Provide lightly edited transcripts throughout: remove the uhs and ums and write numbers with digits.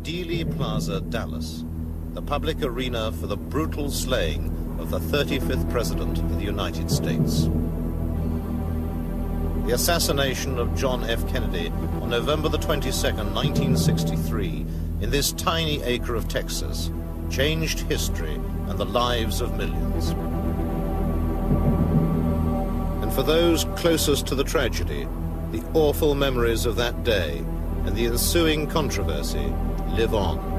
Dealey Plaza, Dallas, the public arena for the brutal slaying of the 35th President of the United States. The assassination of John F. Kennedy on November the 22nd, 1963, in this tiny acre of Texas, changed history and the lives of millions. And for those closest to the tragedy, the awful memories of that day and the ensuing controversy live on.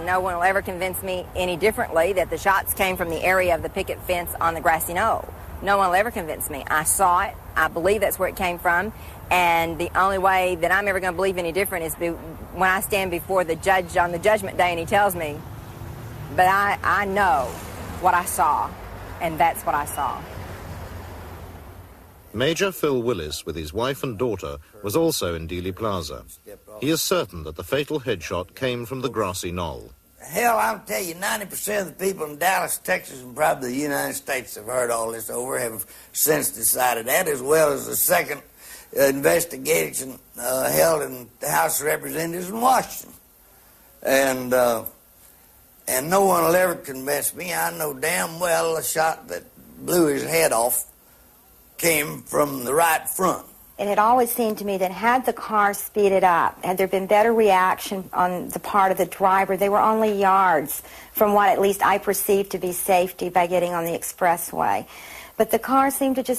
No one will ever convince me any differently that the shots came from the area of the picket fence on the grassy knoll. No one will ever convince me. I saw it. I believe that's where it came from. And the only way that I'm ever going to believe any different is when I stand before the judge on the judgment day and he tells me. But I know what I saw, and that's what I saw. Major Phil Willis, with his wife and daughter, was also in Dealey Plaza. He is certain that the fatal headshot came from the grassy knoll. Hell, I'll tell you, 90% of the people in Dallas, Texas, and probably the United States have heard all this over, have since decided that, as well as the second investigation held in the House of Representatives in Washington. And no one will ever convince me. I know damn well the shot that blew his head off came from the right front. It had always seemed to me that had the car speeded up, had there been better reaction on the part of the driver, they were only yards from what at least I perceived to be safety by getting on the expressway. But the car seemed to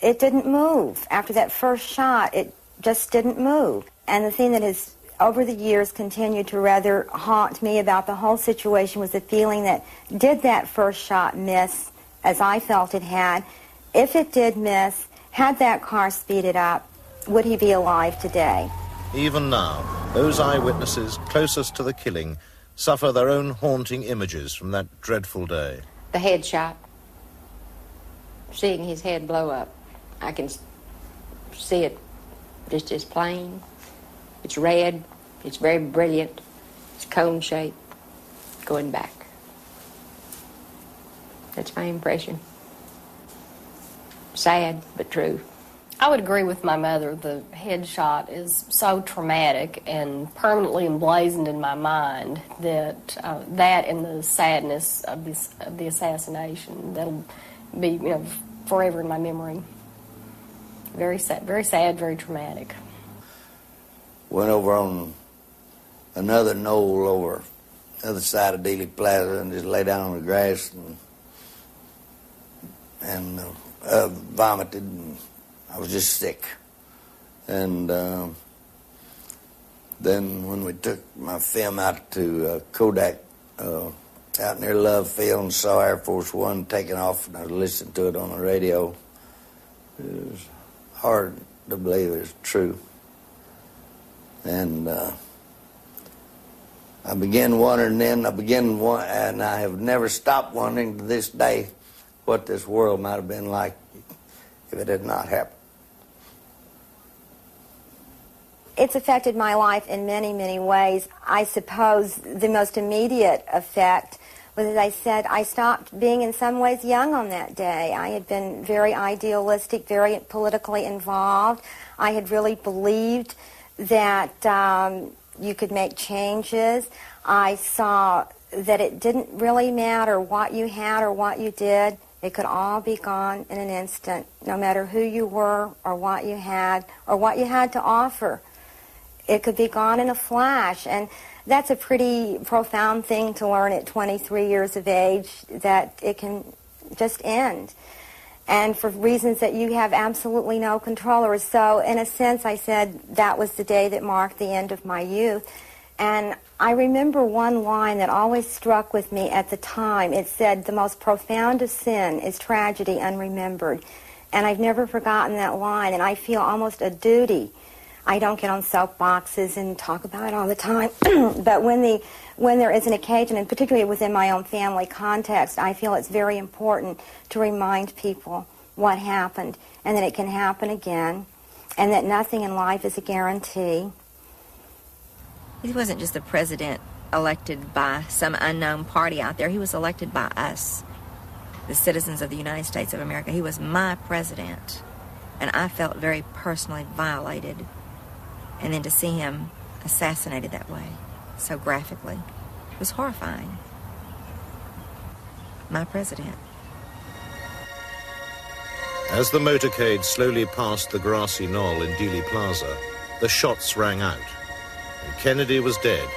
it didn't move. After that first shot, it just didn't move. And the thing that has, over the years, continued to rather haunt me about the whole situation was the feeling that, did that first shot miss, as I felt it had? If it did miss, had that car speeded up, would he be alive today? Even now, those eyewitnesses closest to the killing suffer their own haunting images from that dreadful day. The headshot, seeing his head blow up, I can see it just as plain. It's red, it's very brilliant, it's cone-shaped, going back. That's my impression. Sad, but true. I would agree with my mother. The headshot is so traumatic and permanently emblazoned in my mind that that and the sadness of the assassination, that'll be forever in my memory. Very sad, very traumatic. Went over on another knoll over the other side of Dealey Plaza and just lay down on the grass and vomited, and I was just sick. And then when we took my film out to Kodak out near Love Field and saw Air Force One taking off, and I listened to it on the radio, it was hard to believe it was true. And I began wondering then, and I have never stopped wondering to this day what this world might have been like if it had not happened. It's affected my life in many, many ways. I suppose the most immediate effect was, as I said, I stopped being in some ways young on that day. I had been very idealistic, very politically involved. I had really believed that you could make changes. I saw that it didn't really matter what you had or what you did. It could all be gone in an instant, no matter who you were or what you had to offer. It could be gone in a flash, and that's a pretty profound thing to learn at 23 years of age, that it can just end, and for reasons that you have absolutely no control over. So in a sense, I said that was the day that marked the end of my youth, And I remember one line that always struck with me at the time. It said, "The most profound of sin is tragedy unremembered." And I've never forgotten that line, and I feel almost a duty. I don't get on soapboxes and talk about it all the time, but when there is an occasion, and particularly within my own family context, I feel it's very important to remind people what happened, and that it can happen again, and that nothing in life is a guarantee. He wasn't just the president elected by some unknown party out there. He was elected by us, the citizens of the United States of America. He was my president, and I felt very personally violated. And then to see him assassinated that way, so graphically, was horrifying. My president. As the motorcade slowly passed the grassy knoll in Dealey Plaza, the shots rang out, and Kennedy was dead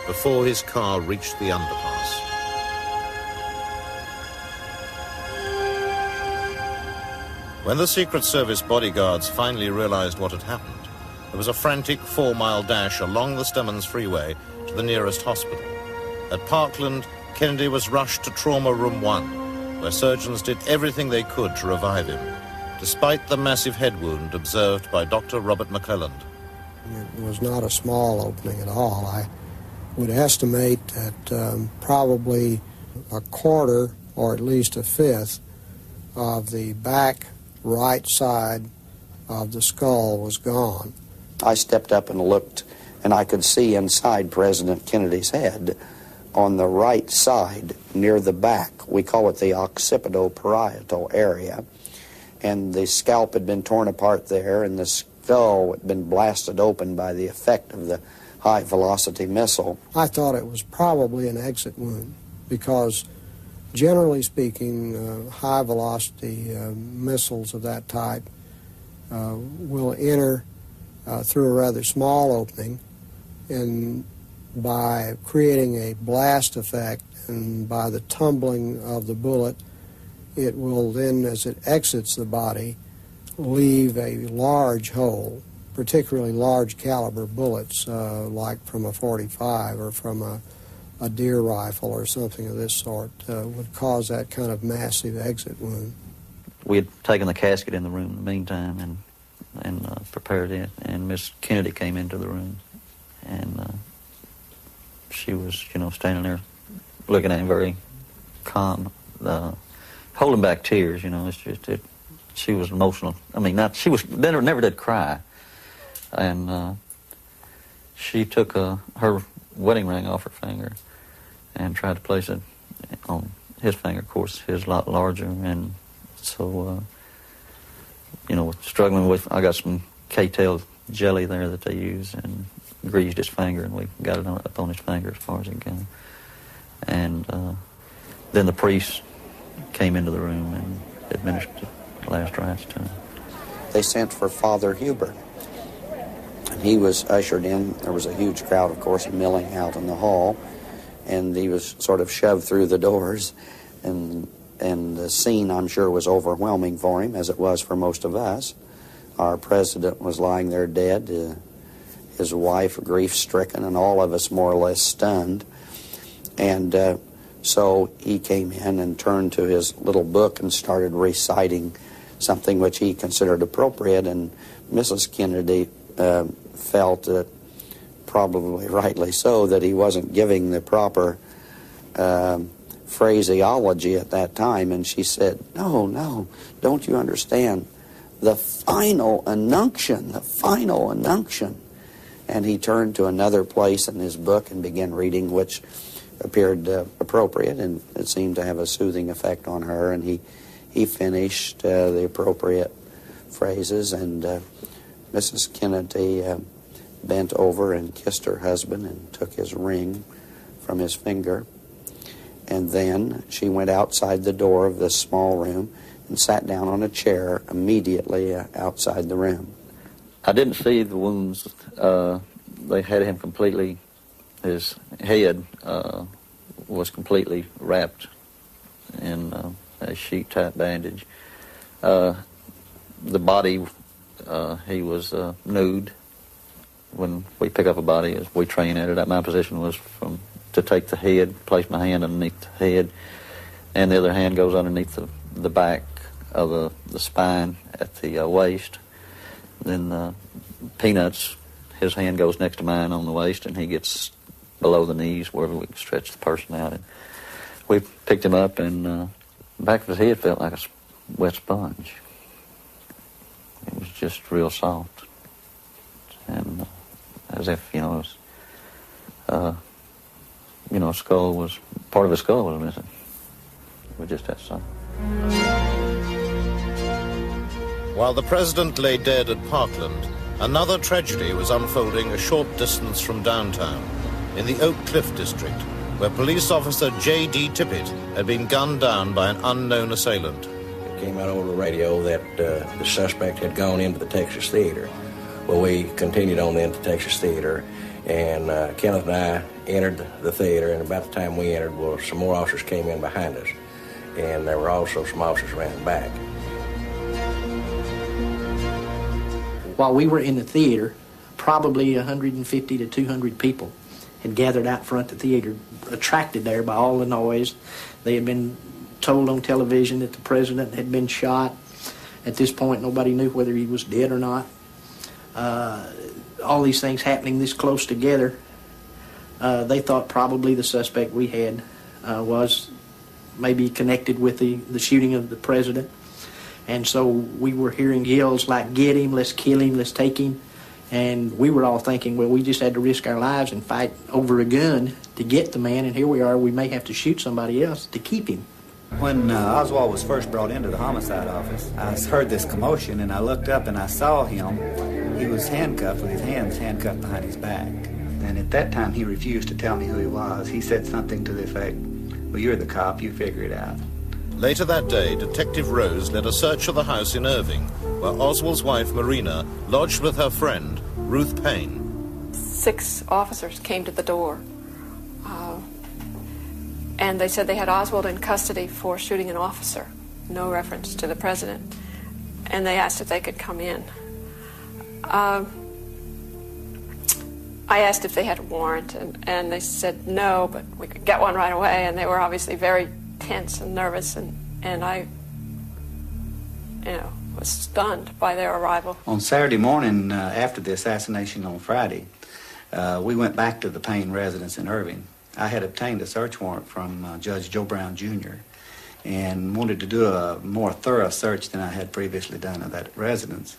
before his car reached the underpass. When the Secret Service bodyguards finally realized what had happened, there was a frantic 4-mile dash along the Stemmons Freeway to the nearest hospital. At Parkland, Kennedy was rushed to Trauma Room 1, where surgeons did everything they could to revive him, despite the massive head wound observed by Dr. Robert McClelland. It was not a small opening at all. I would estimate that probably a quarter, or at least a fifth, of the back right side of the skull was gone. I stepped up and looked, and I could see inside President Kennedy's head on the right side near the back. We call it the occipito-parietal area. And the scalp had been torn apart there, and the skull had been blasted open by the effect of the high-velocity missile. I thought it was probably an exit wound because, generally speaking, high-velocity missiles of that type will enter through a rather small opening, and by creating a blast effect and by the tumbling of the bullet, it will then, as it exits the body, leave a large hole. Particularly large caliber bullets, like from a .45 or from a deer rifle or something of this sort, would cause that kind of massive exit wound. We had taken the casket in the room in the meantime and prepared it, and Miss Kennedy came into the room, and she was, standing there looking at him very calm, holding back tears. It's just she was emotional. I mean, never did cry, and she took her wedding ring off her finger and tried to place it on his finger. Of course, his a lot larger, and so. Struggling with, I got some K-tail jelly there that they use and greased his finger, and we got it up on his finger as far as it can. And then the priest came into the room and administered the last rites to him. They sent for Father Huber, and he was ushered in. There was a huge crowd, of course, milling out in the hall, and he was sort of shoved through the doors, and the scene, I'm sure, was overwhelming for him, as it was for most of us. Our president was lying there dead, his wife grief-stricken, and all of us more or less stunned. And so he came in and turned to his little book and started reciting something which he considered appropriate, and Mrs. Kennedy felt that, probably rightly so, that he wasn't giving the proper phraseology at that time, and she said, no, don't you understand? The final unction. And he turned to another place in his book and began reading, which appeared appropriate, and it seemed to have a soothing effect on her, and he finished the appropriate phrases, and Mrs. Kennedy bent over and kissed her husband and took his ring from his finger. And then she went outside the door of this small room and sat down on a chair immediately outside the room. I didn't see the wounds. They had him completely, his head was completely wrapped in a sheet-type bandage. The body, he was nude. when we pick up a body, as we train at it, my position was to take the head, place my hand underneath the head, and the other hand goes underneath the back of the spine at the waist. Then Peanuts, his hand goes next to mine on the waist, and he gets below the knees wherever we can stretch the person out. And we picked him up, and the back of his head felt like a wet sponge. It was just real soft. And as if, a skull was, part of his skull was missing. It was just that soft. While the president lay dead at Parkland, another tragedy was unfolding a short distance from downtown, in the Oak Cliff district, where police officer J.D. Tippett had been gunned down by an unknown assailant. It came out over the radio that the suspect had gone into the Texas Theater. Well, we continued on into Texas Theater, and Kenneth and I entered the theater, and about the time we entered, well, some more officers came in behind us, and there were also some officers around the back. While we were in the theater, probably 150 to 200 people had gathered out front of the theater, attracted there by all the noise. They had been told on television that the president had been shot. At this point, nobody knew whether he was dead or not. All these things happening this close together, they thought probably the suspect we had was maybe connected with the shooting of the president. And so we were hearing yells like, "Get him, let's kill him, let's take him." And we were all thinking, well, we just had to risk our lives and fight over a gun to get the man, and here we are, we may have to shoot somebody else to keep him. When Oswald was first brought into the homicide office, I heard this commotion, and I looked up and I saw him. He was handcuffed with his hands handcuffed behind his back. And at that time, he refused to tell me who he was. He said something to the effect, "Well, you're the cop, you figure it out." Later that day, Detective Rose led a search of the house in Irving, where Oswald's wife, Marina, lodged with her friend, Ruth Payne. 6 officers came to the door, and they said they had Oswald in custody for shooting an officer, no reference to the president, and they asked if they could come in. I asked if they had a warrant, and they said no, but we could get one right away, and they were obviously very tense and nervous, and I, was stunned by their arrival. On Saturday morning, after the assassination on Friday, we went back to the Payne residence in Irving. I had obtained a search warrant from Judge Joe Brown, Jr., and wanted to do a more thorough search than I had previously done of that residence.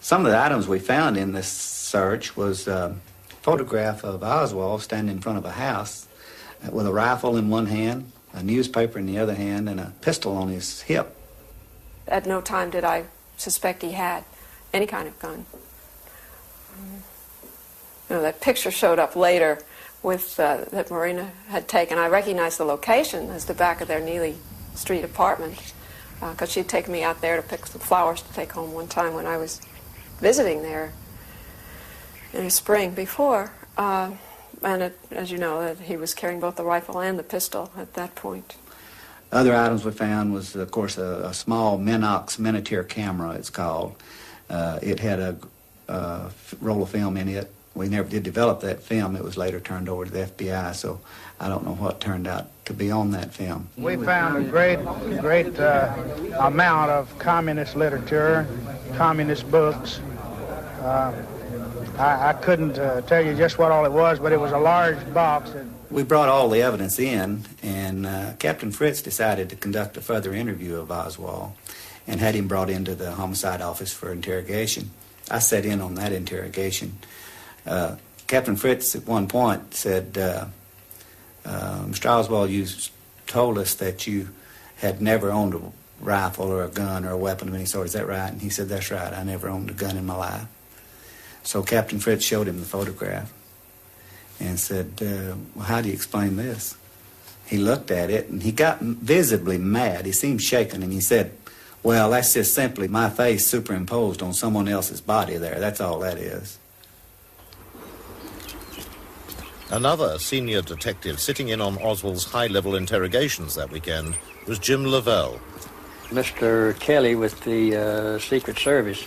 Some of the items we found in this search was a photograph of Oswald standing in front of a house with a rifle in one hand, a newspaper in the other hand, and a pistol on his hip. At no time did I suspect he had any kind of gun. That picture showed up later with that Marina had taken. I recognized the location as the back of their Neely Street apartment, because she'd taken me out there to pick some flowers to take home one time when I was visiting there in the spring before. And as you know, he was carrying both the rifle and the pistol at that point. Other items we found was, of course, a small Minox Miniature camera, it's called. It had a roll of film in it. We never did develop that film. It was later turned over to the FBI, so I don't know what turned out to be on that film. We found a great amount of communist literature, communist books. I couldn't tell you just what all it was, but it was a large box. We brought all the evidence in, and Captain Fritz decided to conduct a further interview of Oswald and had him brought into the homicide office for interrogation. I sat in on that interrogation. Captain Fritz at one point said, "Mr. Oswald, you told us that you had never owned a rifle or a gun or a weapon of any sort. Is that right?" And he said, "That's right. I never owned a gun in my life." So Captain Fritz showed him the photograph and said, "Well, how do you explain this?" He looked at it, and he got visibly mad. He seemed shaken, and he said, "Well, that's just simply my face superimposed on someone else's body there. That's all that is." Another senior detective sitting in on Oswald's high-level interrogations that weekend was Jim Lavelle. Mr. Kelly with the Secret Service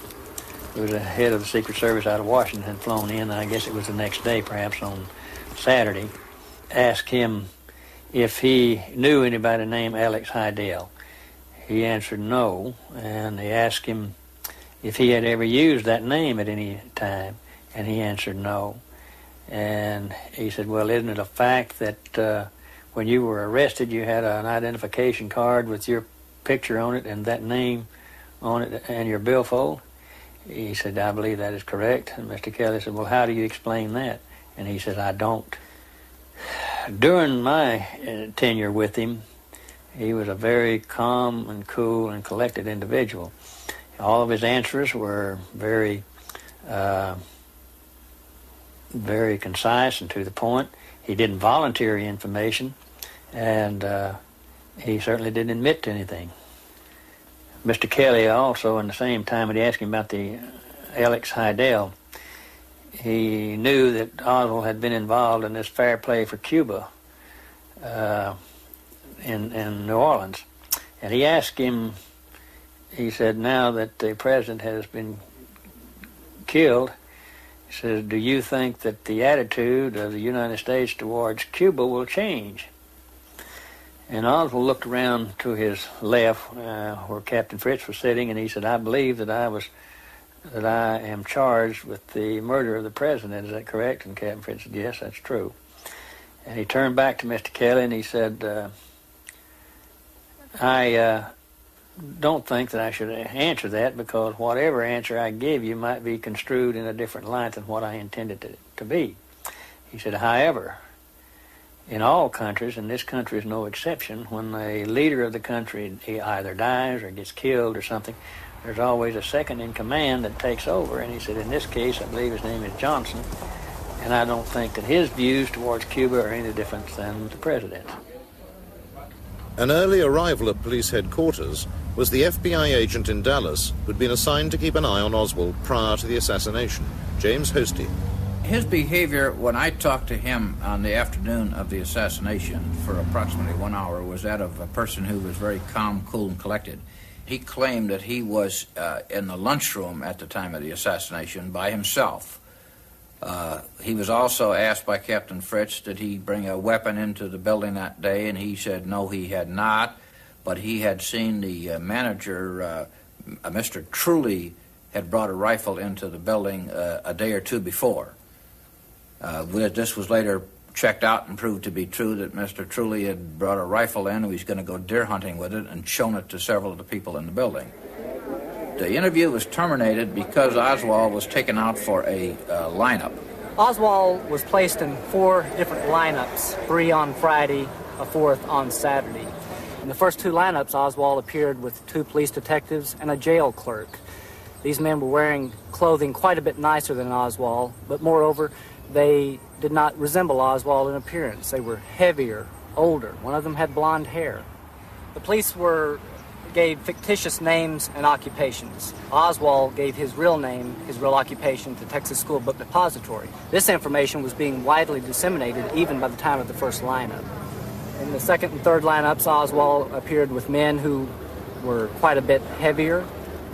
who was the head of the Secret Service out of Washington, had flown in, and I guess it was the next day, perhaps on Saturday, asked him if he knew anybody named Alex Heidel. He answered no, and they asked him if he had ever used that name at any time, and he answered no. And he said, well, isn't it a fact that when you were arrested you had an identification card with your picture on it and that name on it and your billfold? He said, I believe that is correct. And Mr. Kelly said, well, how do you explain that? And he said, I don't. During my tenure with him, he was a very calm and cool and collected individual. All of his answers were very concise and to the point. He didn't volunteer information, and he certainly didn't admit to anything. Mr. Kelly also, in the same time when he asked him about the Alex Heidel, he knew that Oswald had been involved in this fair play for Cuba in New Orleans. And he asked him, he said, now that the president has been killed, he says, do you think that the attitude of the United States towards Cuba will change? And Oswald looked around to his left where Captain Fritz was sitting, and he said, I believe that I am charged with the murder of the president. Is that correct? And Captain Fritz said, yes, that's true. And he turned back to Mr. Kelly and he said, I don't think that I should answer that, because whatever answer I give you might be construed in a different light than what I intended it to be. He said, however, in all countries, and this country is no exception, when a leader of the country either dies or gets killed or something, there's always a second in command that takes over. And he said, in this case, I believe his name is Johnson, and I don't think that his views towards Cuba are any different than the president's. An early arrival at police headquarters was the FBI agent in Dallas who'd been assigned to keep an eye on Oswald prior to the assassination, James Hosty. His behavior when I talked to him on the afternoon of the assassination for approximately 1 hour was that of a person who was very calm, cool, and collected. He claimed that he was in the lunchroom at the time of the assassination by himself. He was also asked by Captain Fritz, did he bring a weapon into the building that day, and he said no, he had not, but he had seen the manager, Mr. Truly, had brought a rifle into the building a day or two before. This was later checked out and proved to be true, that Mr. Truly had brought a rifle in and he was going to go deer hunting with it and shown it to several of the people in the building. The interview was terminated because Oswald was taken out for a lineup. Oswald was placed in 4 different lineups, 3 on Friday, a 4th on Saturday. In the first 2 lineups, Oswald appeared with 2 police detectives and a jail clerk. These men were wearing clothing quite a bit nicer than Oswald, but moreover, they did not resemble Oswald in appearance. They were heavier, older. One of them had blonde hair. The police gave fictitious names and occupations. Oswald gave his real name, his real occupation, to Texas School Book Depository. This information was being widely disseminated even by the time of the first lineup. In the second and third lineups, Oswald appeared with men who were quite a bit heavier,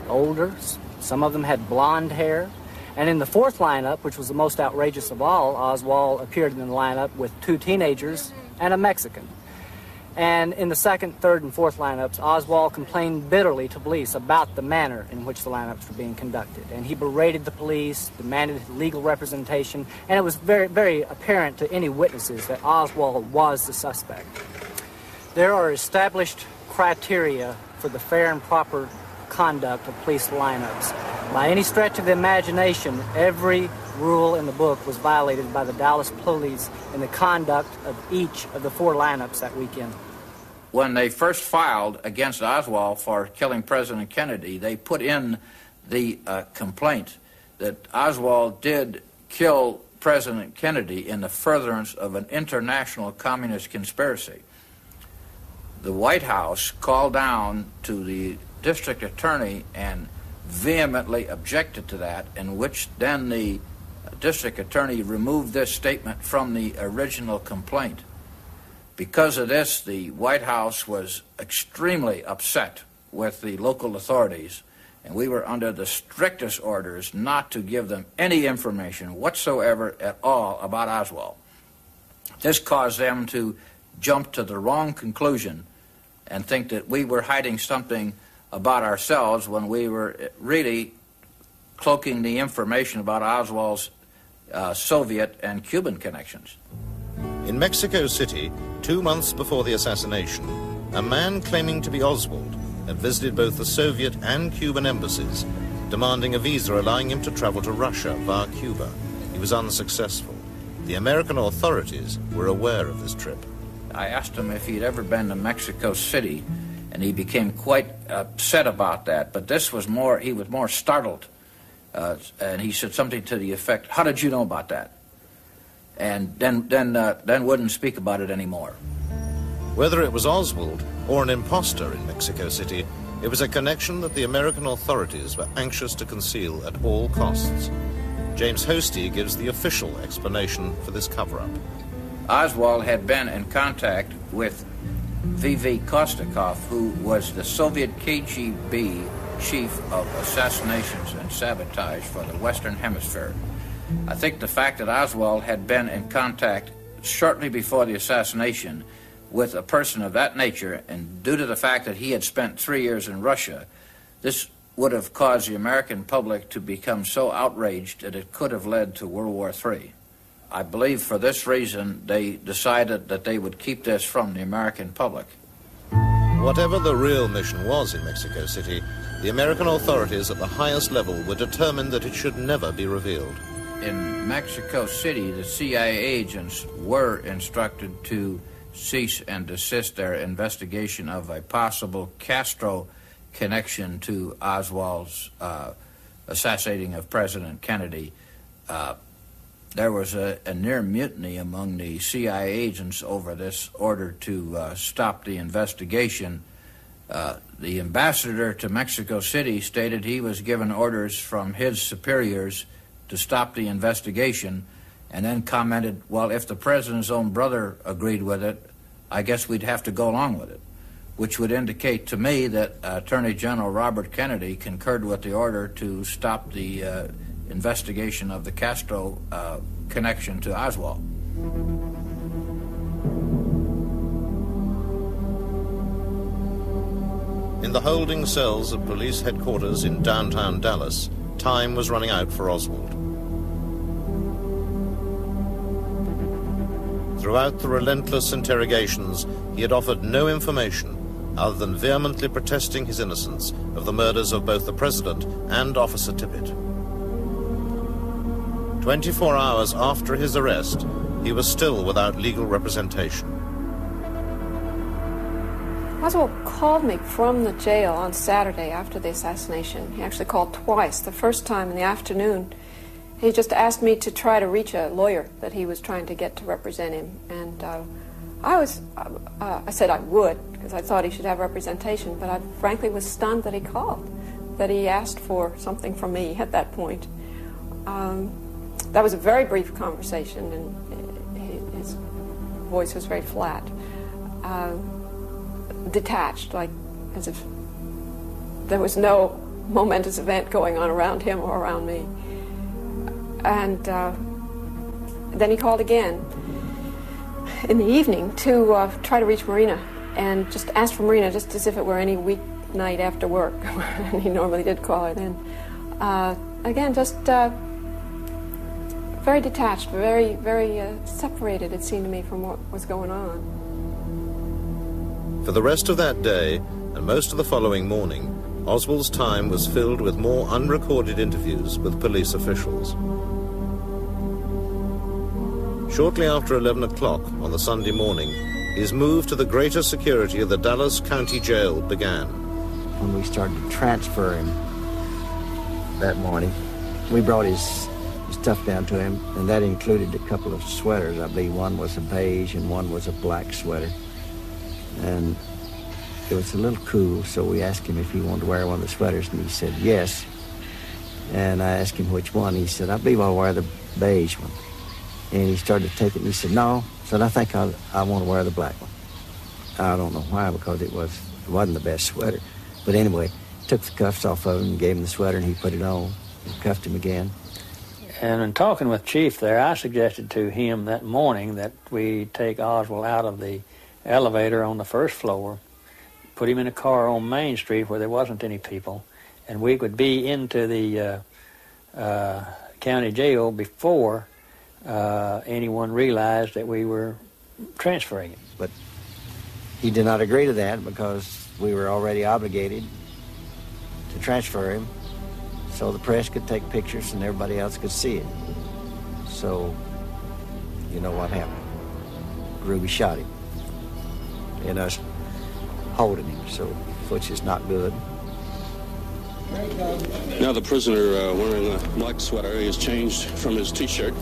older. Some of them had blonde hair. And in the 4th lineup, which was the most outrageous of all, Oswald appeared in the lineup with 2 teenagers and a Mexican. And in the 2nd, 3rd, and 4th lineups, Oswald complained bitterly to police about the manner in which the lineups were being conducted. And he berated the police, demanded legal representation, and it was very, very apparent to any witnesses that Oswald was the suspect. There are established criteria for the fair and proper conduct of police lineups. By any stretch of the imagination, every rule in the book was violated by the Dallas police in the conduct of each of the 4 lineups that weekend. When they first filed against Oswald for killing President Kennedy, they put in the complaint that Oswald did kill President Kennedy in the furtherance of an international communist conspiracy. The White House called down to the district attorney and vehemently objected to that, in which then the district attorney removed this statement from the original complaint. Because of this, the White House was extremely upset with the local authorities, and we were under the strictest orders not to give them any information whatsoever at all about Oswald. This caused them to jump to the wrong conclusion and think that we were hiding something about ourselves when we were really cloaking the information about Oswald's Soviet and Cuban connections. In Mexico City, 2 months before the assassination, a man claiming to be Oswald had visited both the Soviet and Cuban embassies, demanding a visa allowing him to travel to Russia via Cuba. He was unsuccessful. The American authorities were aware of this trip. I asked him if he'd ever been to Mexico City, and he became quite upset about that. But this was more, he was more startled. And he said something to the effect, "How did you know about that?" And then wouldn't speak about it anymore. Whether it was Oswald or an imposter in Mexico City, it was a connection that the American authorities were anxious to conceal at all costs. James Hosty gives the official explanation for this cover-up. Oswald had been in contact with V.V. Kostakov, who was the Soviet KGB chief of assassinations and sabotage for the Western Hemisphere. I think the fact that Oswald had been in contact shortly before the assassination with a person of that nature, and due to the fact that he had spent 3 years in Russia, this would have caused the American public to become so outraged that it could have led to World War III. I believe for this reason they decided that they would keep this from the American public. Whatever the real mission was in Mexico City, the American authorities at the highest level were determined that it should never be revealed. In Mexico City, the CIA agents were instructed to cease and desist their investigation of a possible Castro connection to Oswald's assassinating of President Kennedy. There was a near mutiny among the CIA agents over this order to stop the investigation. The ambassador to Mexico City stated he was given orders from his superiors to stop the investigation, and then commented, well, if the president's own brother agreed with it, I guess we'd have to go along with it, which would indicate to me that Attorney General Robert Kennedy concurred with the order to stop the investigation of the Castro connection to Oswald. In the holding cells of police headquarters in downtown Dallas, time was running out for Oswald. Throughout the relentless interrogations, he had offered no information other than vehemently protesting his innocence of the murders of both the president and Officer Tippit. 24 hours after his arrest, he was still without legal representation. Oswald called me from the jail on Saturday after the assassination. He actually called twice. The first time in the afternoon, he just asked me to try to reach a lawyer that he was trying to get to represent him. And I said I would, because I thought he should have representation, but I frankly was stunned that he called, that he asked for something from me at that point. That was a very brief conversation, and his voice was very flat. Detached, like as if there was no momentous event going on around him or around me. And then he called again in the evening to try to reach Marina, and just asked for Marina just as if it were any weeknight after work. And he normally did call her then. Again, just very detached, very, very separated, it seemed to me, from what was going on. For the rest of that day, and most of the following morning, Oswald's time was filled with more unrecorded interviews with police officials. Shortly after 11 o'clock on the Sunday morning, his move to the greater security of the Dallas County Jail began. When we started to transfer him that morning, we brought his stuff down to him, and that included a couple of sweaters. I believe one was a beige and one was a black sweater. And it was a little cool, so we asked him if he wanted to wear one of the sweaters, and he said yes. And I asked him which one. He said, I believe I'll wear the beige one. And he started to take it, and he said, no. I said, I think I want to wear the black one. I don't know why, because it wasn't the best sweater. But anyway, took the cuffs off of him and gave him the sweater, and he put it on and cuffed him again. And in talking with Chief there, I suggested to him that morning that we take Oswald out of the elevator on the first floor, put him in a car on Main Street where there wasn't any people, and we would be into the county jail before anyone realized that we were transferring him. But he did not agree to that because we were already obligated to transfer him so the press could take pictures and everybody else could see it. So, you know what happened. Ruby shot him in us holding him, so which is not good. Now the prisoner wearing a black sweater, he has changed from his T-shirt,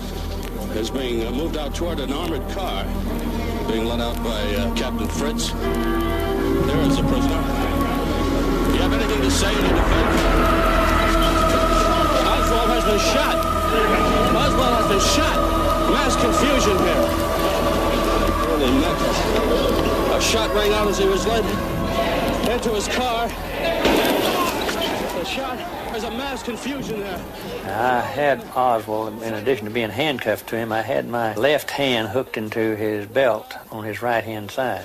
is being moved out toward an armored car, being led out by Captain Fritz. There is the prisoner. Do you have anything to say in defense? Oswald has been shot. Oswald has been shot. Mass confusion here. Holy mackerel. A shot rang out as he was led into his car. A shot. There's a mass confusion there. I had Oswald, in addition to being handcuffed to him, I had my left hand hooked into his belt on his right-hand side.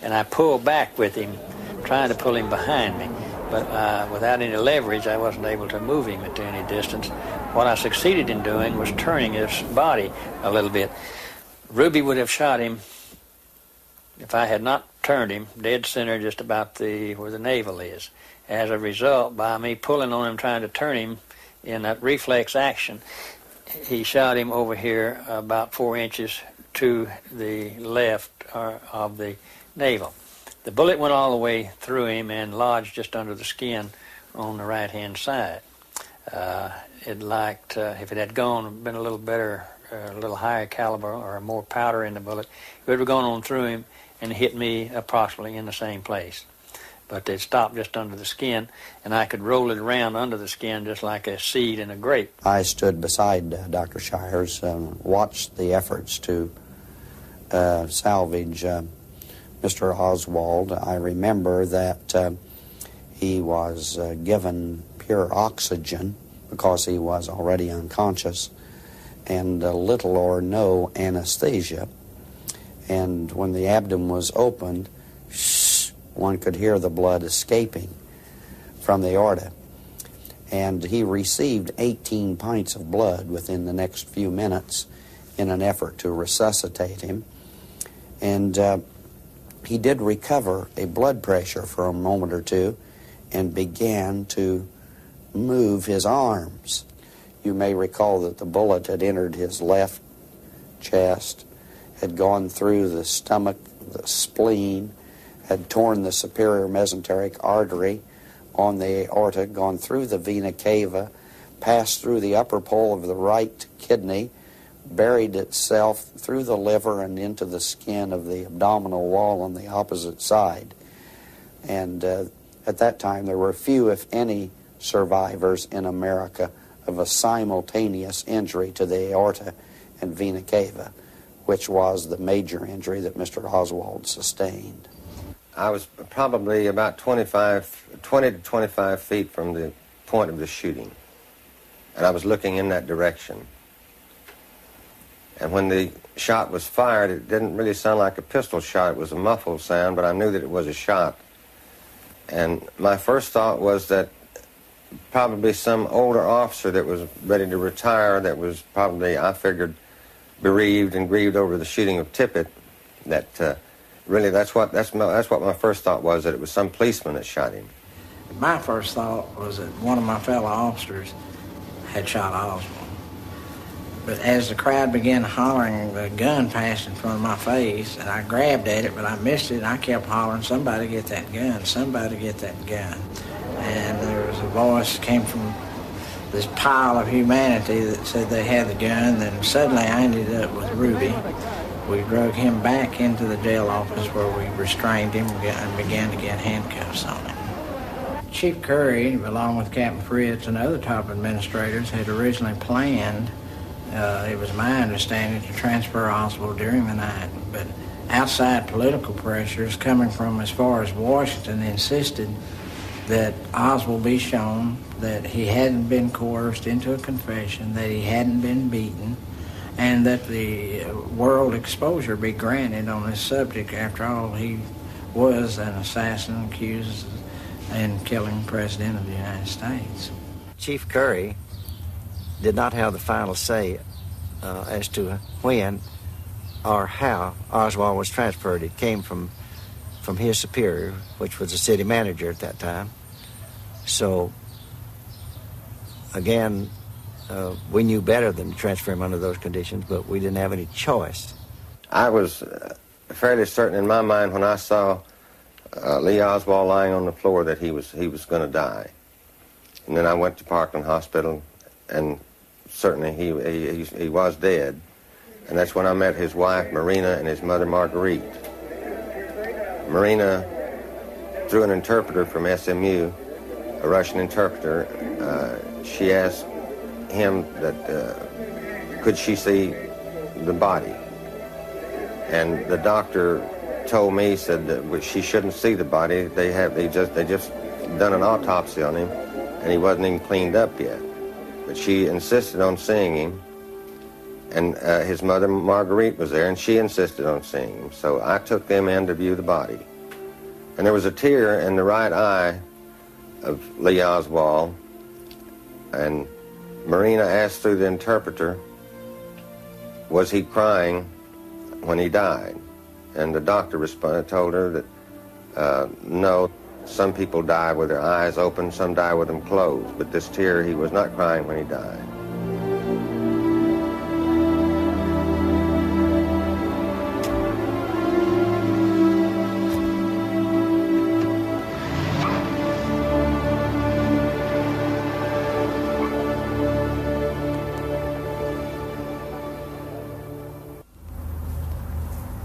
And I pulled back with him, trying to pull him behind me. But without any leverage, I wasn't able to move him to any distance. What I succeeded in doing was turning his body a little bit. Ruby would have shot him if I had not turned him dead center just about where the navel is. As a result, by me pulling on him, trying to turn him in that reflex action, he shot him over here about 4 inches to the left of the navel. The bullet went all the way through him and lodged just under the skin on the right-hand side. If it had been a little better, a little higher caliber or more powder in the bullet, it would have gone on through him and hit me approximately in the same place. But it stopped just under the skin, and I could roll it around under the skin just like a seed in a grape. I stood beside Dr. Shires and watched the efforts to salvage Mr. Oswald. I remember that he was given pure oxygen because he was already unconscious, and little or no anesthesia. And when the abdomen was opened, one could hear the blood escaping from the aorta. And he received 18 pints of blood within the next few minutes in an effort to resuscitate him. And he did recover a blood pressure for a moment or two and began to move his arms. You may recall that the bullet had entered his left chest, had gone through the stomach, the spleen, had torn the superior mesenteric artery on the aorta, gone through the vena cava, passed through the upper pole of the right kidney, buried itself through the liver and into the skin of the abdominal wall on the opposite side. And at that time, there were few, if any, survivors in America of a simultaneous injury to the aorta and vena cava, which was the major injury that Mr. Oswald sustained. I was probably about 20 to 25 feet from the point of the shooting, and I was looking in that direction. And when the shot was fired, it didn't really sound like a pistol shot. It was a muffled sound, but I knew that it was a shot. And my first thought was that probably some older officer that was ready to retire, that was probably, I figured, bereaved and grieved over the shooting of Tippit, that really that's what my first thought was, that it was some policeman that shot him. My first thought was that one of my fellow officers had shot Oswald. But as the crowd began hollering, the gun passed in front of my face, and I grabbed at it, but I missed it, and I kept hollering, "Somebody get that gun, somebody get that gun." And there was a voice came from this pile of humanity that said they had the gun. Then suddenly I ended up with Ruby. We drug him back into the jail office where we restrained him and began to get handcuffs on him. Chief Curry, along with Captain Fritz and other top administrators, had originally planned, it was my understanding, to transfer Oswald during the night. But outside political pressures coming from as far as Washington insisted that Oswald be shown that he hadn't been coerced into a confession, that he hadn't been beaten, and that the world exposure be granted on this subject. After all, he was an assassin accused in killing the President of the United States. Chief Curry did not have the final say as to when or how Oswald was transferred. It came from his superior, which was the city manager at that time. So, again, we knew better than to transfer him under those conditions, but we didn't have any choice. I was fairly certain in my mind when I saw Lee Oswald lying on the floor that he was going to die. And then I went to Parkland Hospital, and certainly he was dead. And that's when I met his wife, Marina, and his mother, Marguerite. Marina, through an interpreter from SMU, a Russian interpreter, she asked him that could she see the body. And the doctor told me, said that she shouldn't see the body. They just done an autopsy on him, and he wasn't even cleaned up yet. But she insisted on seeing him, and his mother Marguerite was there, and she insisted on seeing him. So I took them in to view the body, and there was a tear in the right eye of Lee Oswald, and Marina asked through the interpreter, was he crying when he died? And the doctor told her that no, some people die with their eyes open, some die with them closed, but this tear, he was not crying when he died.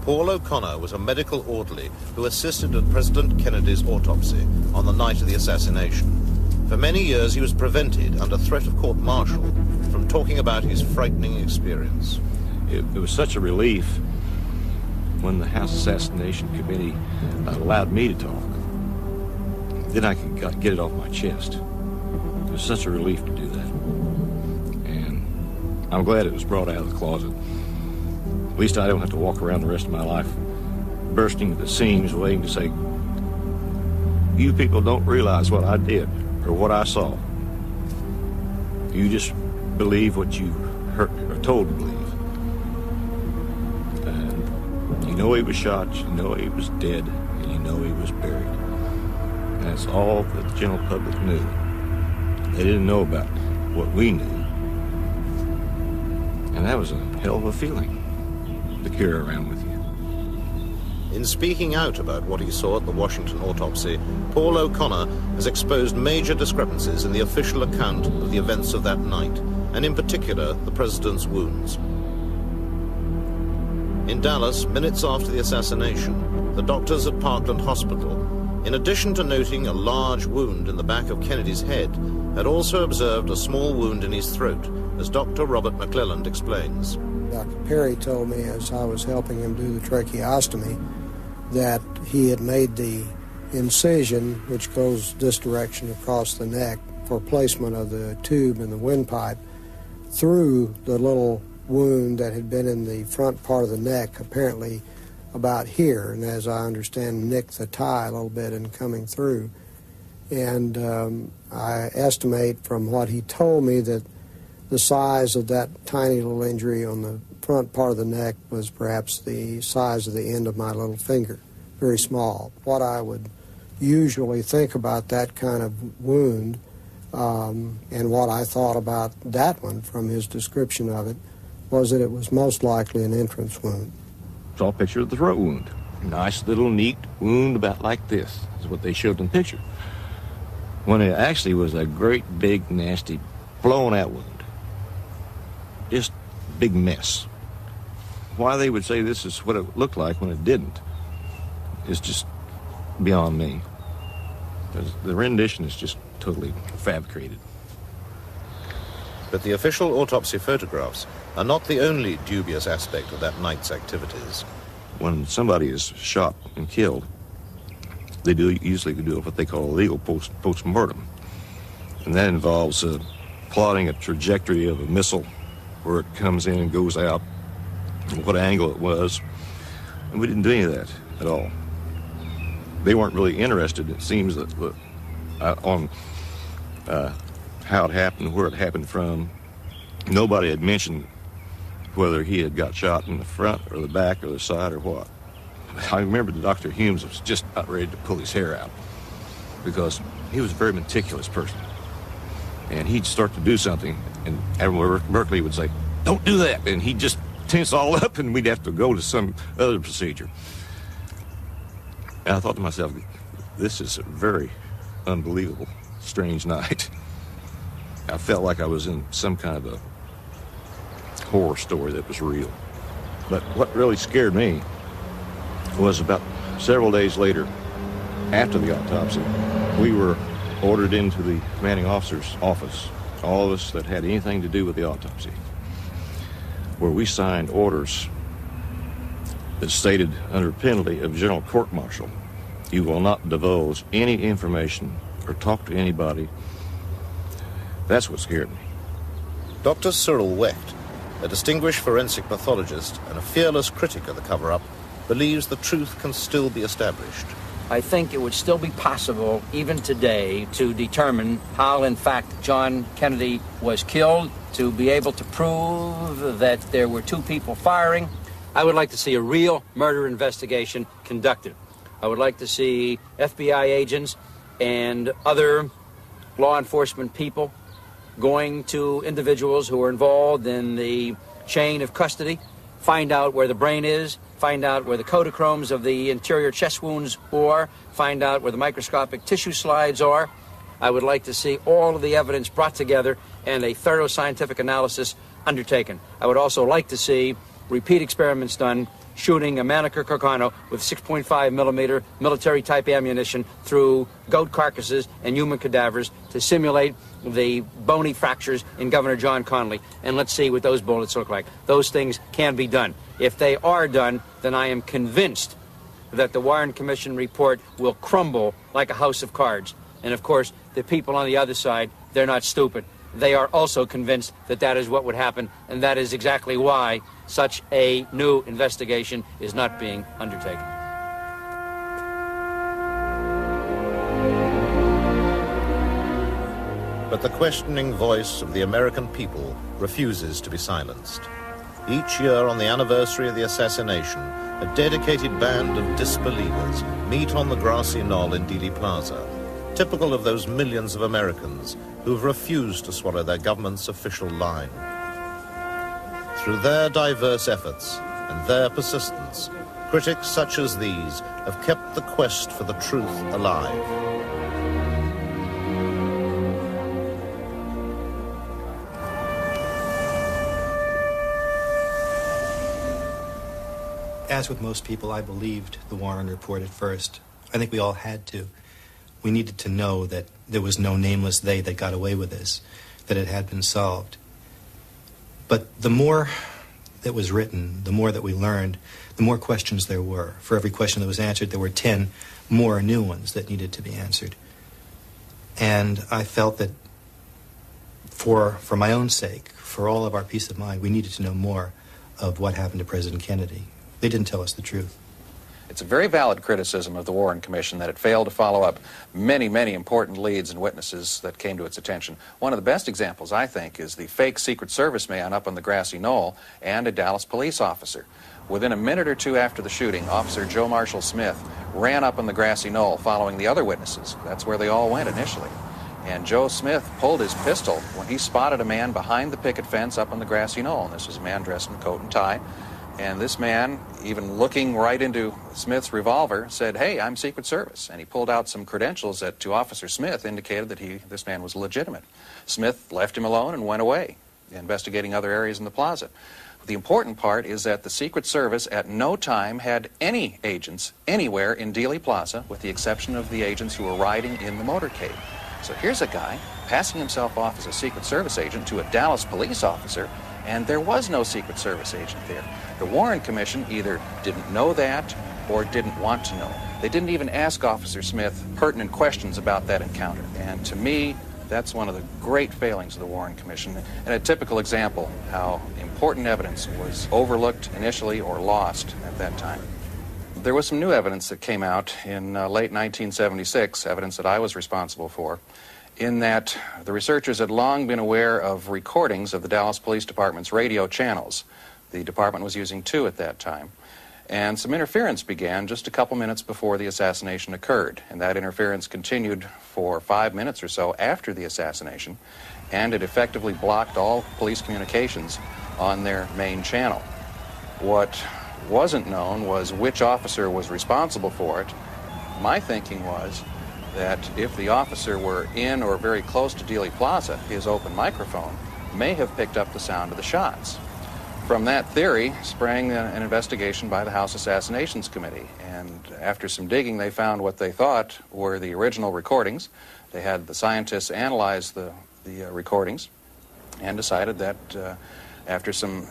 Paul O'Connor was a medical orderly who assisted at President Kennedy's autopsy on the night of the assassination. For many years he was prevented, under threat of court-martial, from talking about his frightening experience. It was such a relief when the House Assassination Committee allowed me to talk. Then I could get it off my chest. It was such a relief to do that. And I'm glad it was brought out of the closet. At least I don't have to walk around the rest of my life bursting at the seams waiting to say, you people don't realize what I did or what I saw. You just believe what you heard or told to believe. And you know he was shot, you know he was dead, and you know he was buried. And that's all that the general public knew. They didn't know about what we knew. And that was a hell of a feeling to carry around with you. In speaking out about what he saw at the Washington autopsy, Paul O'Connor has exposed major discrepancies in the official account of the events of that night, and in particular, the president's wounds. In Dallas, minutes after the assassination, the doctors at Parkland Hospital, in addition to noting a large wound in the back of Kennedy's head, had also observed a small wound in his throat, as Dr. Robert McClelland explains. Dr. Perry told me as I was helping him do the tracheostomy that he had made the incision, which goes this direction across the neck, for placement of the tube in the windpipe, through the little wound that had been in the front part of the neck, apparently about here, and as I understand, nicked the tie a little bit in coming through. And I estimate from what he told me that the size of that tiny little injury on the front part of the neck was perhaps the size of the end of my little finger, very small. What I would usually think about that kind of wound and what I thought about that one from his description of it was that it was most likely an entrance wound. Saw a picture of the throat wound. Nice little neat wound about like this is what they showed in the picture. When it actually was a great big nasty blown out wound. Just a big mess. Why they would say this is what it looked like when it didn't is just beyond me. The rendition is just totally fabricated. But the official autopsy photographs are not the only dubious aspect of that night's activities. When somebody is shot and killed, they usually do what they call a legal post-mortem. And that involves plotting a trajectory of a missile, where it comes in and goes out, and what angle it was. And we didn't do any of that at all. They weren't really interested, it seems, on how it happened, where it happened from. Nobody had mentioned whether he had got shot in the front or the back or the side or what. I remember that Dr. Humes was just about ready to pull his hair out because he was a very meticulous person. And he'd start to do something, and Admiral Berkeley would say, "Don't do that," and he'd just tense all up, and we'd have to go to some other procedure. And I thought to myself, this is a very unbelievable, strange night. I felt like I was in some kind of a horror story that was real. But what really scared me was about several days later, after the autopsy, we were ordered into the commanding officer's office, all of us that had anything to do with the autopsy, where we signed orders that stated under penalty of general court-martial, you will not divulge any information or talk to anybody. That's what scared me. Dr. Cyril Wecht, a distinguished forensic pathologist and a fearless critic of the cover-up, believes the truth can still be established. I think it would still be possible, even today, to determine how, in fact, John Kennedy was killed, to be able to prove that there were two people firing. I would like to see a real murder investigation conducted. I would like to see FBI agents and other law enforcement people going to individuals who are involved in the chain of custody, find out where the brain is, find out where the codochromes of the interior chest wounds are, find out where the microscopic tissue slides are. I would like to see all of the evidence brought together and a thorough scientific analysis undertaken. I would also like to see repeat experiments done shooting a Mannlicher Carcano with 6.5 millimeter military-type ammunition through goat carcasses and human cadavers to simulate the bony fractures in Governor John Connally, and let's see what those bullets look like. Those things can be done. If they are done, then I am convinced that the Warren Commission report will crumble like a house of cards. And of course, the people on the other side, they're not stupid. They are also convinced that that is what would happen, and that is exactly why such a new investigation is not being undertaken. But the questioning voice of the American people refuses to be silenced. Each year on the anniversary of the assassination, a dedicated band of disbelievers meet on the grassy knoll in Dealey Plaza, typical of those millions of Americans who've refused to swallow their government's official line. Through their diverse efforts and their persistence, critics such as these have kept the quest for the truth alive. As with most people, I believed the Warren report at first. I think we all had to. We needed to know that there was no nameless they that got away with this, that it had been solved. But the more that was written, the more that we learned, the more questions there were. For every question that was answered, there were 10 more new ones that needed to be answered. And I felt that for my own sake, for all of our peace of mind, we needed to know more of what happened to President Kennedy. They didn't tell us the truth. It's a very valid criticism of the Warren Commission that it failed to follow up many, many important leads and witnesses that came to its attention. One of the best examples, I think, is the fake Secret Service man up on the grassy knoll and a Dallas police officer. Within a minute or two after the shooting, Officer Joe Marshall Smith ran up on the grassy knoll following the other witnesses. That's where they all went initially. And Joe Smith pulled his pistol when he spotted a man behind the picket fence up on the grassy knoll. And this was a man dressed in coat and tie. And this man, even looking right into Smith's revolver, said, "Hey, I'm Secret Service." And he pulled out some credentials that, to Officer Smith, indicated that this man was legitimate. Smith left him alone and went away, investigating other areas in the plaza. The important part is that the Secret Service at no time had any agents anywhere in Dealey Plaza, with the exception of the agents who were riding in the motorcade. So here's a guy passing himself off as a Secret Service agent to a Dallas police officer, and there was no Secret Service agent there. The Warren Commission either didn't know that or didn't want to know. They didn't even ask Officer Smith pertinent questions about that encounter. And to me, that's one of the great failings of the Warren Commission, and a typical example how important evidence was overlooked initially or lost at that time. There was some new evidence that came out in late 1976, evidence that I was responsible for, in that the researchers had long been aware of recordings of the Dallas Police Department's radio channels. The department was using 2 at that time. And some interference began just a couple minutes before the assassination occurred. And that interference continued for 5 minutes or so after the assassination, and it effectively blocked all police communications on their main channel. What wasn't known was which officer was responsible for it. My thinking was that if the officer were in or very close to Dealey Plaza, his open microphone may have picked up the sound of the shots. From that theory sprang an investigation by the House Assassinations Committee, and after some digging they found what they thought were the original recordings. They had the scientists analyze the recordings and decided that after some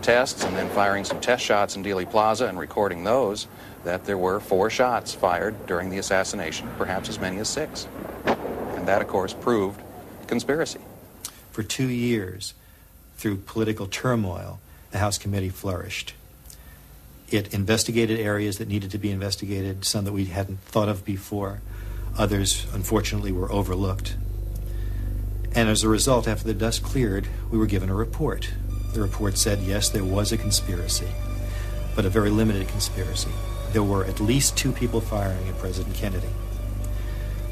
tests and then firing some test shots in Dealey Plaza and recording those, that there were 4 shots fired during the assassination, perhaps as many as 6. And that, of course, proved conspiracy. For 2 years, through political turmoil, the House committee flourished. It investigated areas that needed to be investigated, some that we hadn't thought of before. Others, unfortunately, were overlooked. And as a result, after the dust cleared, we were given a report. The report said, yes, there was a conspiracy, but a very limited conspiracy. There were at least 2 people firing at President Kennedy.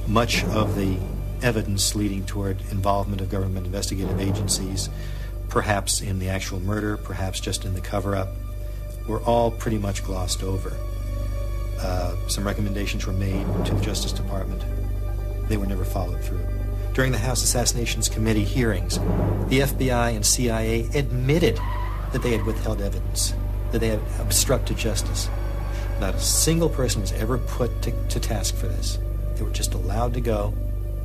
Much of the evidence leading toward involvement of government investigative agencies, perhaps in the actual murder, perhaps just in the cover-up, were all pretty much glossed over. Some recommendations were made to the Justice Department. They were never followed through. During the House Assassinations Committee hearings, the FBI and CIA admitted that they had withheld evidence, that they had obstructed justice. Not a single person was ever put to task for this. They were just allowed to go,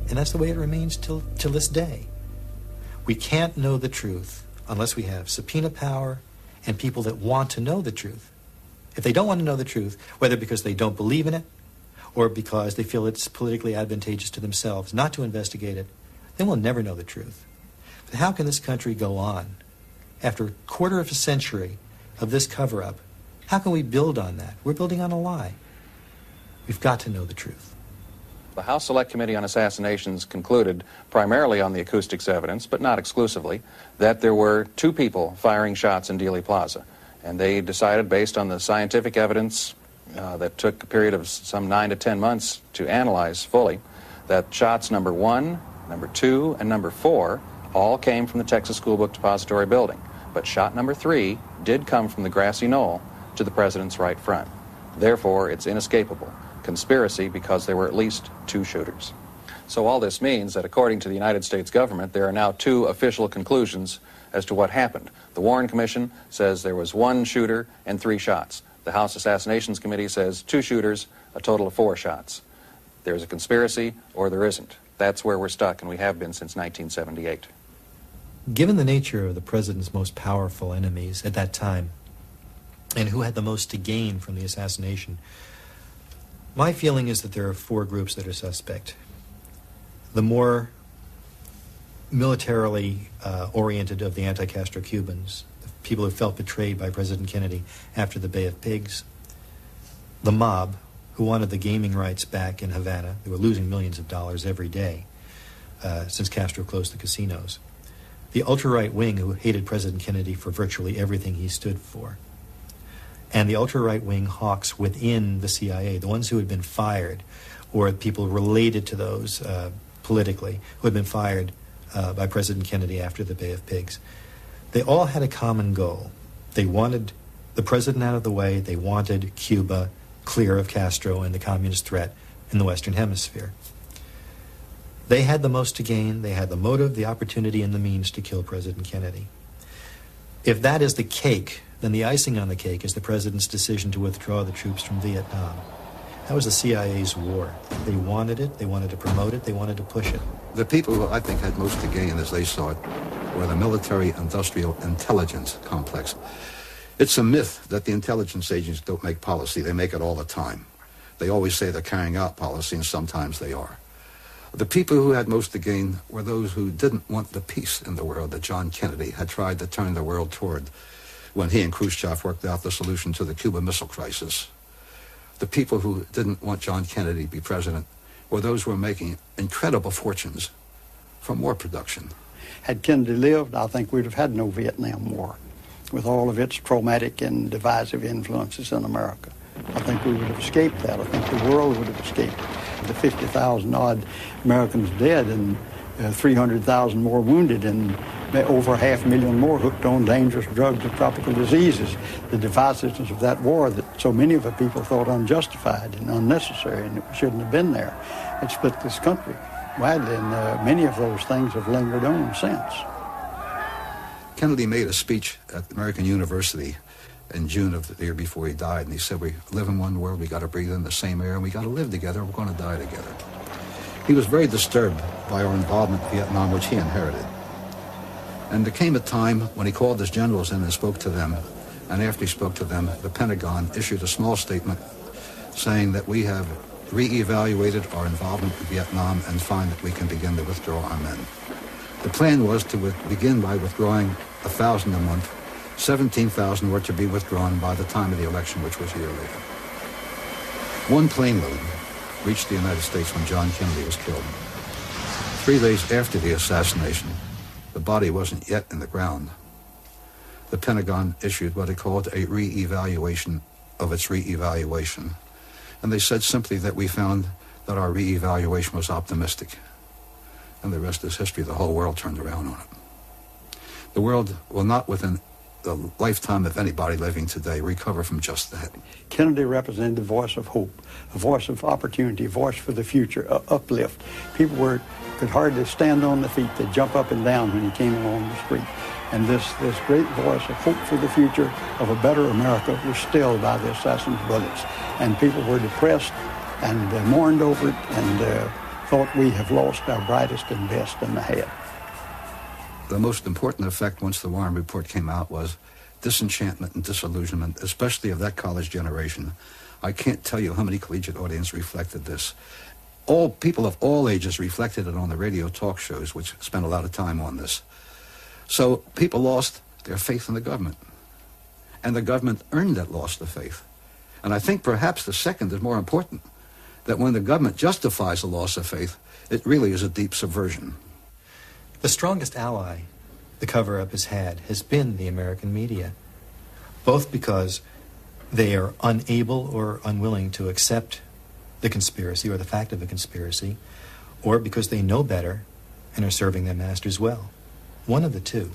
and that's the way it remains till this day. We can't know the truth unless we have subpoena power and people that want to know the truth. If they don't want to know the truth, whether because they don't believe in it or because they feel it's politically advantageous to themselves not to investigate it, then we'll never know the truth. But how can this country go on after a quarter of a century of this cover-up? How can we build on that? We're building on a lie. We've got to know the truth. The House Select Committee on Assassinations concluded, primarily on the acoustics evidence, but not exclusively, that there were 2 people firing shots in Dealey Plaza. And they decided, based on the scientific evidence that took a period of some 9 to 10 months to analyze fully, that shots number 1, number 2, and number 4 all came from the Texas School Book Depository building. But shot number 3 did come from the grassy knoll to the president's right front. Therefore, it's inescapable. Conspiracy because there were at least 2 shooters. So all this means that according to the United States government, there are now 2 official conclusions as to what happened. The Warren Commission says there was 1 shooter and 3 shots. The House Assassinations Committee says 2 shooters, a total of 4 shots. There's a conspiracy or there isn't. That's where we're stuck, and we have been since 1978. Given the nature of the president's most powerful enemies at that time, and who had the most to gain from the assassination, my feeling is that there are 4 groups that are suspect. The more militarily oriented of the anti-Castro Cubans, the people who felt betrayed by President Kennedy after the Bay of Pigs, the mob, who wanted the gaming rights back in Havana. They were losing millions of dollars every day since Castro closed the casinos. The ultra-right wing, who hated President Kennedy for virtually everything he stood for. And the ultra-right wing hawks within the CIA, the ones who had been fired, or people related to those politically, who had been fired by President Kennedy after the Bay of Pigs. They all had a common goal. They wanted the president out of the way. They wanted Cuba clear of Castro and the communist threat in the Western Hemisphere. They had the most to gain. They had the motive, the opportunity, and the means to kill President Kennedy. If that is the cake, then the icing on the cake is the president's decision to withdraw the troops from Vietnam. That was the CIA's war. They wanted it, they wanted to promote it, they wanted to push it. The people who I think had most to gain, as they saw it, were the military-industrial intelligence complex. It's a myth that the intelligence agents don't make policy. They make it all the time. They always say they're carrying out policy, and sometimes they are. The people who had most to gain were those who didn't want the peace in the world that John Kennedy had tried to turn the world toward when he and Khrushchev worked out the solution to the Cuban Missile Crisis. The people who didn't want John Kennedy to be president were those who were making incredible fortunes from war production. Had Kennedy lived, I think we'd have had no Vietnam War, with all of its traumatic and divisive influences in America. I think we would have escaped that. I think the world would have escaped. The 50,000 odd Americans dead and 300,000 more wounded and over 500,000 more hooked on dangerous drugs and tropical diseases. The divisiveness of that war that so many of the people thought unjustified and unnecessary and it shouldn't have been there. It split this country widely, and many of those things have lingered on since. Kennedy made a speech at American University in June of the year before he died, and he said, we live in one world, we got to breathe in the same air, and we got to live together, we're going to die together. He was very disturbed by our involvement in Vietnam, which he inherited. And there came a time when he called his generals in and spoke to them, and after he spoke to them, the Pentagon issued a small statement saying that we have re-evaluated our involvement in Vietnam and find that we can begin to withdraw our men. The plan was to begin by withdrawing 1,000 a month. 17,000 were to be withdrawn by the time of the election, which was a year later. One plane load reached the United States when John Kennedy was killed. 3 days after the assassination, the body wasn't yet in the ground. The Pentagon issued what it called a re-evaluation of its re-evaluation. And they said simply that we found that our re-evaluation was optimistic. And the rest is history. The whole world turned around on it. The world will not within the lifetime of anybody living today recover from just that. Kennedy represented the voice of hope, a voice of opportunity, a voice for the future, uplift. People could hardly stand on their feet. They'd jump up and down when he came along the street. And this great voice of hope for the future of a better America was stilled by the assassin's bullets. And people were depressed and mourned over it and thought we have lost our brightest and best in the head. The most important effect once the Warren Report came out was disenchantment and disillusionment, especially of that college generation. I can't tell you how many collegiate audiences reflected this. All people of all ages reflected it on the radio talk shows, which spent a lot of time on this. So people lost their faith in the government. And the government earned that loss of faith. And I think perhaps the second is more important, that when the government justifies a loss of faith, it really is a deep subversion. The strongest ally the cover-up has had has been the American media, both because they are unable or unwilling to accept the conspiracy or the fact of the conspiracy, or because they know better and are serving their masters well. One of the two.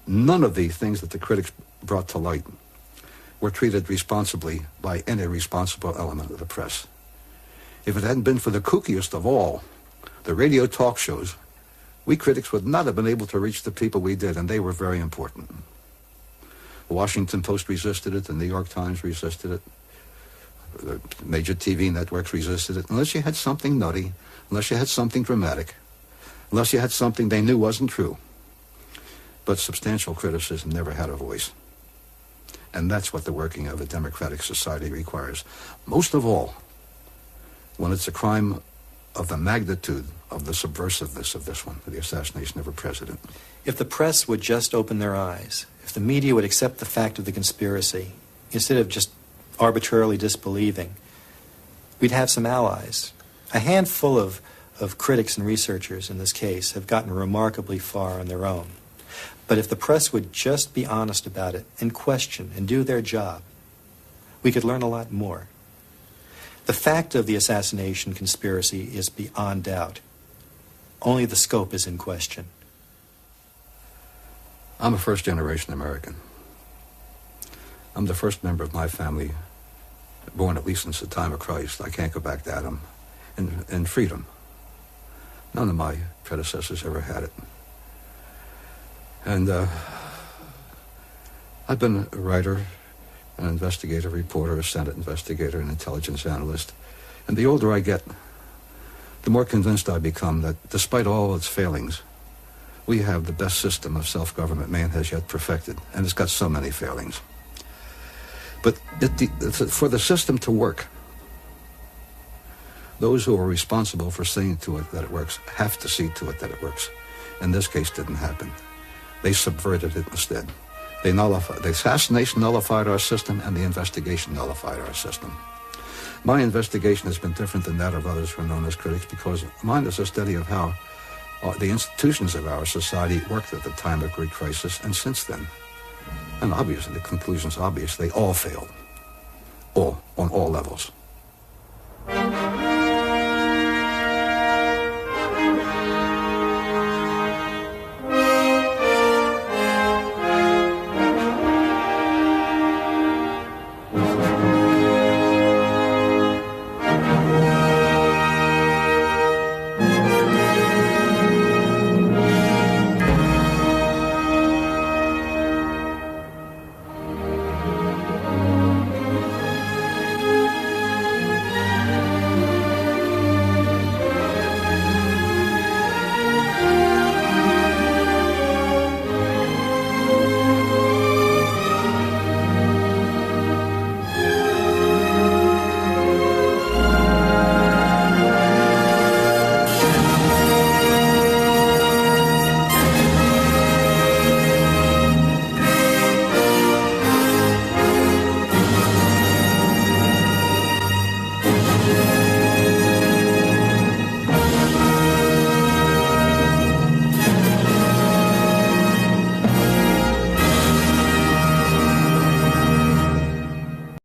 None of the things that the critics brought to light were treated responsibly by any responsible element of the press. If it hadn't been for the kookiest of all, the radio talk shows, we critics would not have been able to reach the people we did, and they were very important. The Washington Post resisted it, the New York Times resisted it, the major TV networks resisted it, unless you had something nutty, unless you had something dramatic, unless you had something they knew wasn't true. But substantial criticism never had a voice. And that's what the working of a democratic society requires. Most of all, when it's a crime of the magnitude of the subversiveness of this one, the assassination of a president. If the press would just open their eyes, if the media would accept the fact of the conspiracy, instead of just arbitrarily disbelieving, we'd have some allies. A handful of critics and researchers in this case have gotten remarkably far on their own. But if the press would just be honest about it and question and do their job, we could learn a lot more. The fact of the assassination conspiracy is beyond doubt. Only the scope is in question. I'm a first-generation American. I'm the first member of my family born at least since the time of Christ. I can't go back to Adam. In freedom. None of my predecessors ever had it. And I've been a writer, an investigator, reporter, a Senate investigator, an intelligence analyst. And the older I get, the more convinced I become that despite all its failings, we have the best system of self-government man has yet perfected. And it's got so many failings. But for the system to work, Those who are responsible for seeing to it that it works have to see to it that it works. In this case, didn't happen. They subverted it instead. The assassination nullified our system, and the investigation nullified our system. My investigation has been different than that of others who are known as critics, because mine is a study of how the institutions of our society worked at the time of Great Crisis and since then. And obviously, the conclusion's obvious. They all failed. All, on all levels.